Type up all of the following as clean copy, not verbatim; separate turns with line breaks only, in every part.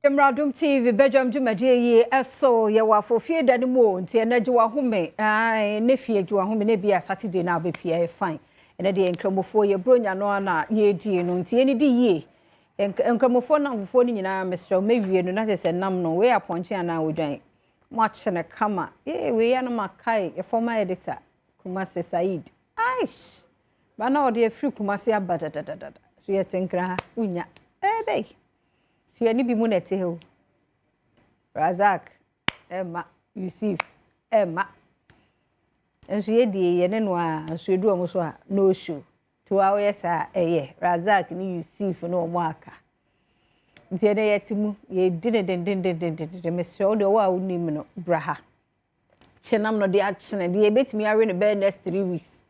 Emradum TV Bejam Jumaje eso ye wafofie dani mo nti enaje wa home ne fie je wa home ne bia Saturday na be pia fine ene de enkramofo ye bronya no na ye die no nti eni di ye enkramofo na fofo ni nyina Mr. Mewie no na se nam no we aponche ana odwan mo ache ne kama we ya no makai e former editor Kumase Said aish bana ode free Kumase abadadadada so ye tenkra unya dey so you need be monete ho Razak Emma Yusuf Emma enso ye die ye ne no a enso edu omo so a no show to awo yesa eye Razak ni Yusuf no omo aka ntie ne yetimu ye dindindindindindindin mesho de wa unim no braha chenam no de achene de betimi are ne be next 3 weeks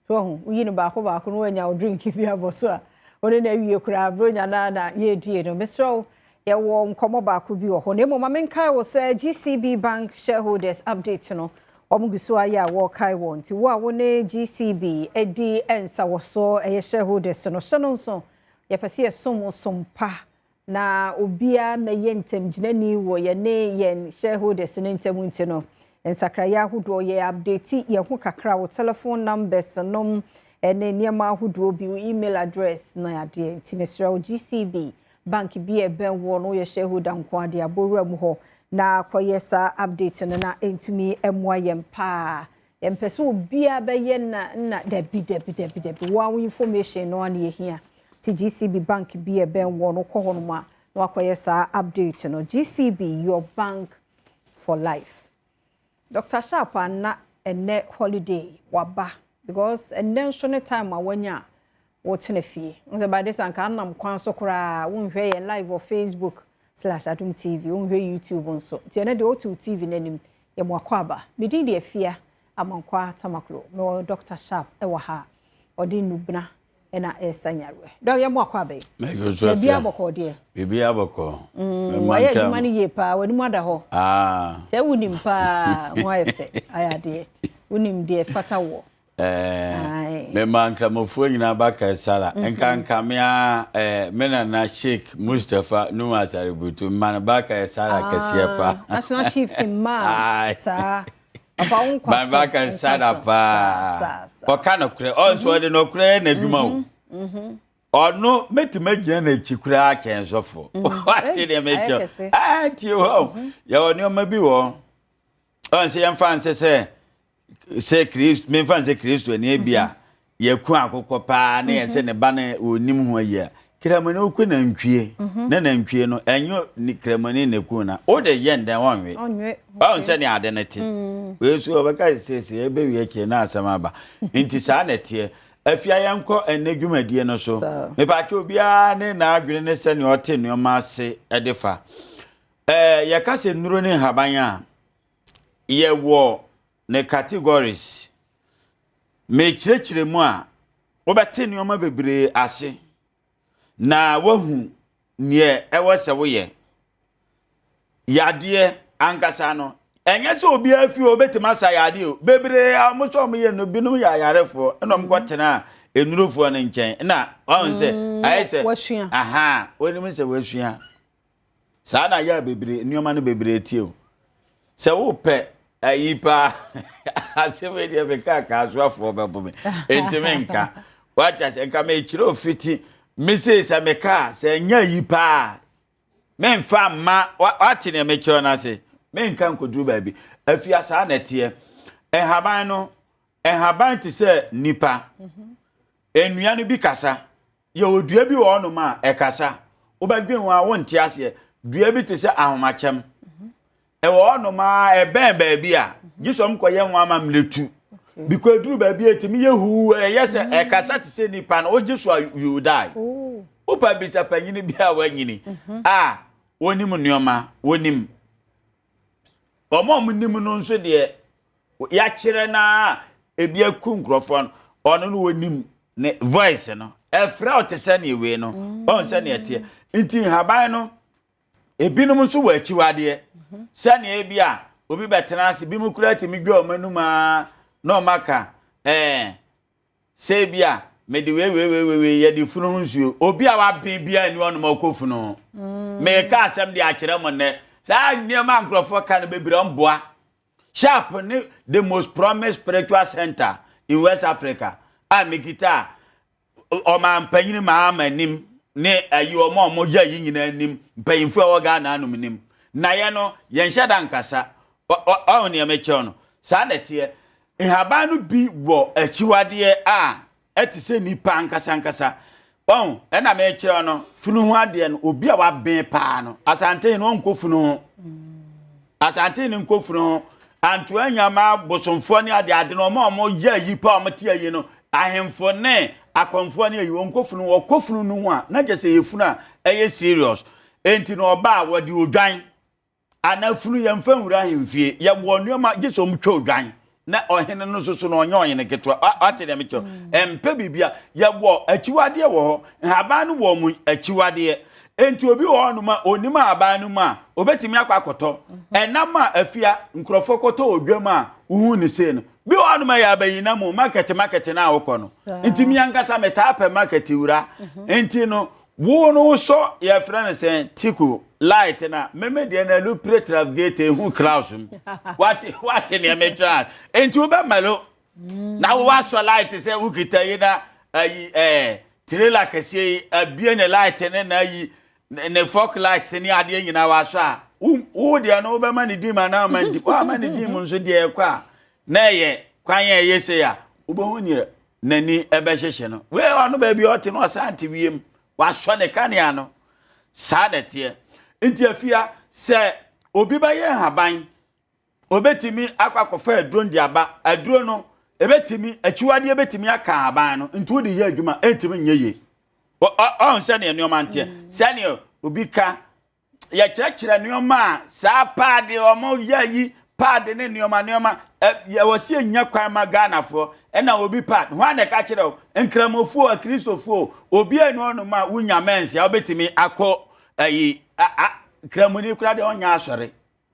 so ho uyi no ba ko no anya o drink bi aboso a one na wie kura bronya na ye die no mesho ye wo nkomo ba ko bi ho ne mo ma menkai wo say GCB Bank shareholders update no omuguso aya wo kai won ti wo a wo ne GCB edi ensa wo so ye shareholders no so ye pese ye sompa na obia meye ntem ginani wo ye ne ye shareholders no ntem nti no ensakraya hudo ye update ye ho kakra wo telephone numbers no ene niema hudo bi email address na ade nti mesra GCB Bank bi ben wo no ye shareholder nko ade aboru mu ho na koyesa update no na entumi emwa yem pa empese obia be ye na debi wa information no na ye hia ti GCB Bank bi ben wo no ko hono ma na koyesa update no GCB your bank for life Dr. Sharp na ene holiday waba because ene time awanya wotene fie nze by this anka nam kwan so kura wonhwe ye live on Facebook/Adum TV wonhwe YouTube nso ti ene de otu TV nanim ye mo akwaba medin de afia amankwa tamaklo no Dr. Sharp ewa ha odi nubna ena esanyarwe do ye mo akwaba e bia boko de
bibia boko
waye dumani ye pa wani mo da ho se wunim pa mo efe ayade wunim de fata wo
me manka mofu nyina baka sala enka mea mena na Sheikh Mustafa Numa Saributu man baka sala kasiya pa
national chief imam sa apa unkwa
man baka sala pa ko kana kure onso de no kure na dwuma o ono metima gina na chikura akensofo wati de mecho ti ho ya oni o mabi wo onse yemfa se Christ me fan se Christ ni ebia ye ku akokọ pa na ye se ne ba na onim ho ayi kramani oku na ntwie na ntwie no enyo ni kramani na ku na o de ye ndan wonwe ba nse ni ade na ti we su obaka se ebe wi eke na asama ba nti sa na tie afia yanko enadwumadie no so me pa ke obia ne na adwene ne se ne ote ne ma ase edefa ye ka se nuro ne haban a ye wo ne categories me chirechire mu a obete nioma bebre ase na wahu ne ewo se wo ye yade ankasa no enye se obi afi obetima sa yade o bebre amoso mo ye no binum ya yarefo enom kwotena enurofo no nchen na won se ayese aha onim se wasua sa na ya bebre nioma no bebre tie se wo pe ayipa aseme dia beka ka soafo bebome entimenka wacha se nka me chiro fiti mese se meka se nya yipa memfa ma wati ne mekyo na se menka nkodu ba bi afia sa na tie enhaban no enhaban ti se nipa enua no bi kasa ye odua bi wo no ma ekasa obadwen wa wonti ase dua bi ti se ahomachem ewo no ma eben baabi a gisom koye nwa ma mletu because duru baabi etimi yehu yese ekasa te se nipa na ogiso you die opa bisa panyini bia wanyini wonim nneoma wonim omom nim no nso de ya kire na ebia ku nkrofon ono no wonim ne voice no efra otese ne we no on se ne etie nti haban no ebinum nso wa achiwade sani ebia obi betena ase bi mu kura timi gwa omanuma no maka se bia me de we ye di funu nsuo obi a wa ben bia ni onu makofunu me ka asem de akere mo ne sa niema nkrofo ka no bebire mboa sharp ni the most promised spiritual center in West Africa amekita o ma mpanyini ma amanim ne ayi o ma mo gya yi nyina anim mpanyinfo a woga na anum nim na ye no ye nhada nkasa o ne me che no sa na tie nhaban no bi wo achiwade a etise nipa nkasa bon na me che no funu ho ade no obi a wa ben pa no asante no nkofunu asante no nkofunu antu anyama bosomfo ne ade no mo gya yi pa o mate ayi no ahemfo ne akonfo ne ayi nkofunu okofunu no ho a na gese yefunu a eye serious enti no oba wo de odwan anafunu yemfa nwura ahemfie ye wo nuoma gese omtwa odwan na ohene no soso no onye ohene ketwa atede me cho empe bibia ye wo achiwade wo ho haban no wo mu achiwade enti obi wo no ma onima haban no ma obetimi akwakoto enama afia nkrofo koto odwam a uhu ni se no bi wo no ma ya bayina mu market na awoko no enti mi ankasa meta pe market wura enti no wo no so ye frane sen tiku light na meme de na lu pretrave gate hu classroom what ne me tra enti oba malo na wo so light se ukita yi na ayi trailer kase abie ne light ne na yi ne fog light ne ade nyina wa so a wo de na oba mani di ma na mani o mani di mu so de kwa na ye kwan ye yese ya oba hu ne nani ebe hyehye no we ono ba bi o te no sante wiem wa so ne kania no sadete nti afia se obi ba ye haban obetimi akwakofa aduro ndi aba aduro no ebetimi achiwade ebetimi aka haban no nti odi ye adwuma entimi nyeye on se ne nneoma nte se ne obi ka ye kyerɛkyerɛ nneoma sa paade omo yayi paade ne nneoma ye wose nya kwan ma ganafo na obi paade ho na ka kyerɛ nkramofo a kristofo obi anu ono ma wunya mense obetimi akọ ayi kramuni kura de onya asore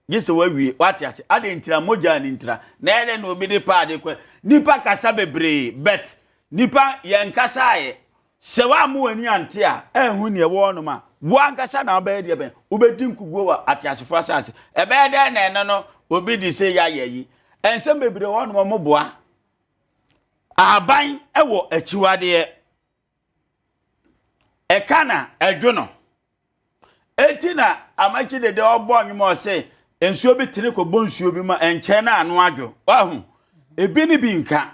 yese wawie wati ase ade ntira moja ni ntira na ele na obi de paade kwa nipa kasa bebre bet nipa ye nkasa ye se wa mu ani ante a ehun ne wo no ma wo ankasa na obe de ben obedi nkuguo wa atiasefo asase ebe de na ene no obi di se ya yeyi ensem bebre wo no mo boa aban ewo achiwade e kana edwono etina amachi de obo nwimo se ensuo bi tire ko bonsuo bi ma enche na anu adwo wahu ebi ni bi nka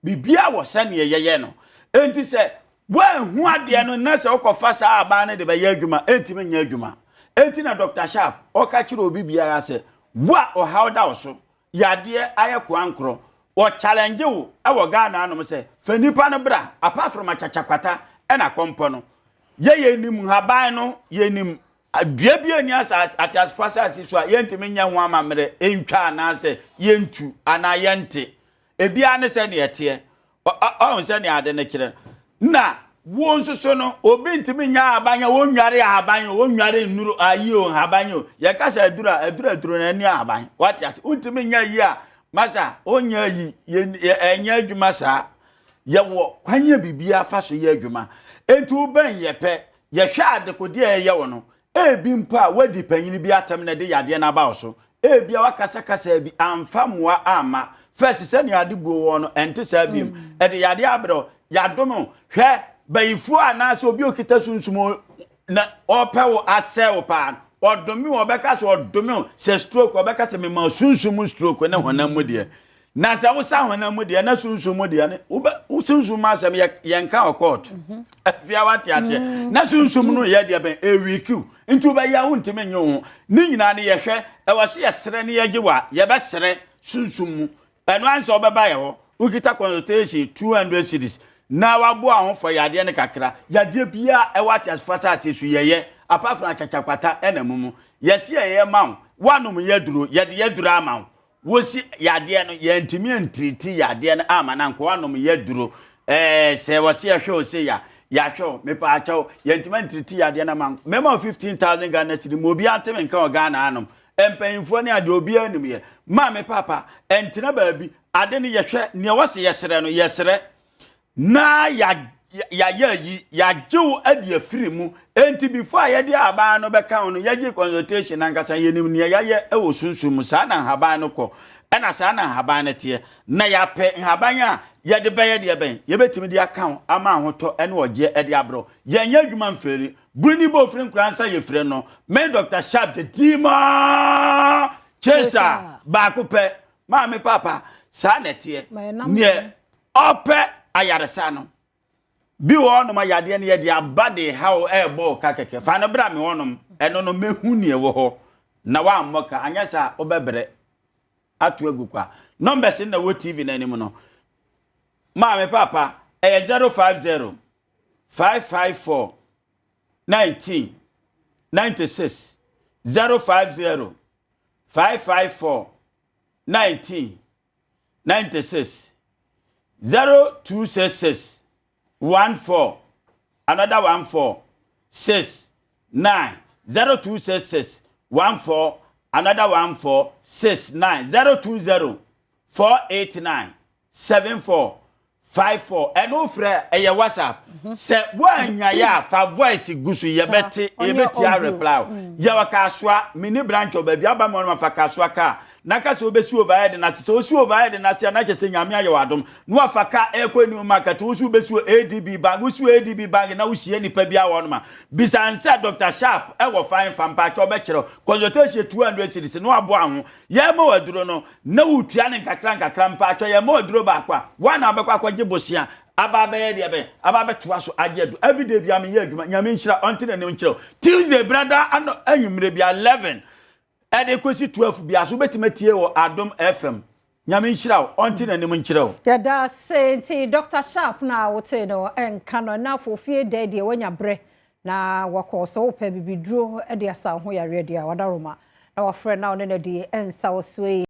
bibia wo sane yeye no enti se wahu ade no na se okofa sa aban ne de be ye adwuma enti me nya adwuma enti na Dr. Sharp oka kire obi biara se wa o hawda wo so yade aye kwankro o challenge wo e Ghana anom se fanipa no bra apart from achachakwata e na kompo no ye nim haban no ye nim adua bi ani atiasfasa so yentimi nya ho amamre entwa na se yentu ana yente ebia ne se ne yete on se ne ade ne kire na wo nsoso no obi ntimi nya abanya wo nware abanya wo nware nnuru ayi o abanya ye kasa adura na ni abanya what yas untimi nya yi a masa onya yi enya adwuma sa ye wo kwanya bibia faso ye adwuma entu ben ye pe ye hwa adekodi ye wo no ebi mpa wadi panyini bi atam na de yade na ba so ebi wakasa bi amfa moa ama first se ne ade buo wo no ente sa bi e de yade abro yadomo hwe bayifu anase obi okita sunsumo na opewo asel pa odomi obeka so odomi se stroke obeka se me ma sunsumu stroke na honam mu de na se wo sa honam mu de na sunsumu de ne wo sunsumu asem ye nka court afia wate ate na sunsumu no ye de ben ewiku ntu ba ya wontime nyo ni nyina ne ye hwe e wase ye sere ne ye giwa ye be sere sunsumu eno anse obeba ye ho ukita consultation 200 cedis na wabo ahofo yade ne kakra yade bia e wate asfasa asesu yeye apart from achachakwata enamumu yesi yeye mawo wanum yeduro yede yeduro amawo wosi yade no ye ntimi antriti yade ne ama na nko wanum yeduro se wase ye hwe ose ya hwe me pa acho ye ntimi antriti yade na man mema 15,000 Ghana cedi mo bia nteme nka Ghana anom empanyimfo ne ade obi anim ye ma me papa entina baabi ade ne ye hwe ne wase ye sere no ye sere na ya ya yi ya jew ade afiri mu enti before ya de aba no beka no ya gi consultation ankasa yenim ne ya ye ewo sunsum sa na haban no ko ena sa na haban ne te na ya pe haban a ya de beye de ben ye betimi de account ama ahoto ene oje ade abro ye nya adwuma mferi bruni bo firi nkransa ye firi no me Dr. Sharp the Dima Chesa ba ko pe ma me papa sa na te ne ope ayaresa no bi won ma yade ne yade abade how ebo ka keke fa no bra me wonom eno no mehu ne wo ho na wa ammoka anyasa obebre atu agukwa numbers na wo TV na anim no ma me papa 050 554 19 96 050 554 19 96 0266 14 another 14 6 9 0266 14 another 14 6 9 020 489 74 54 and ofre eye WhatsApp se wanya ya fa voice gusu yebeti a reply ya wakaswa mini branch obabi aba mo ma fa kaswa ka naka se obesi overhead na se osi overhead na se na kese nyame aye wadom no afaka ekoni market osi obesi ADB bank osi ADB bank na usie nipa bia wono ma bisansa Dr. Sharp e wo fine fampa cho be kire consultation 200 cedis no abo aho ye ma waduro no na utua ne nkakra mpa cho ye ma waduro ba kwa wana abekwa akwaje bosia aba be de be aba be toa so ajedu everyday bia me ye adwuma nyame nchira onte na ne nchira Tuesday brother ano anwumre bia 11 ede kosi 12 bia so betimatie wo Adom FM nyame nchira onte na ne nchira o
yada senti Dr. Sharp na wote no enka no na fofie de wanya bre na wakoso opa bibiduro ede asa ho yare de a wadaroma na wafre na one na de ensa oswe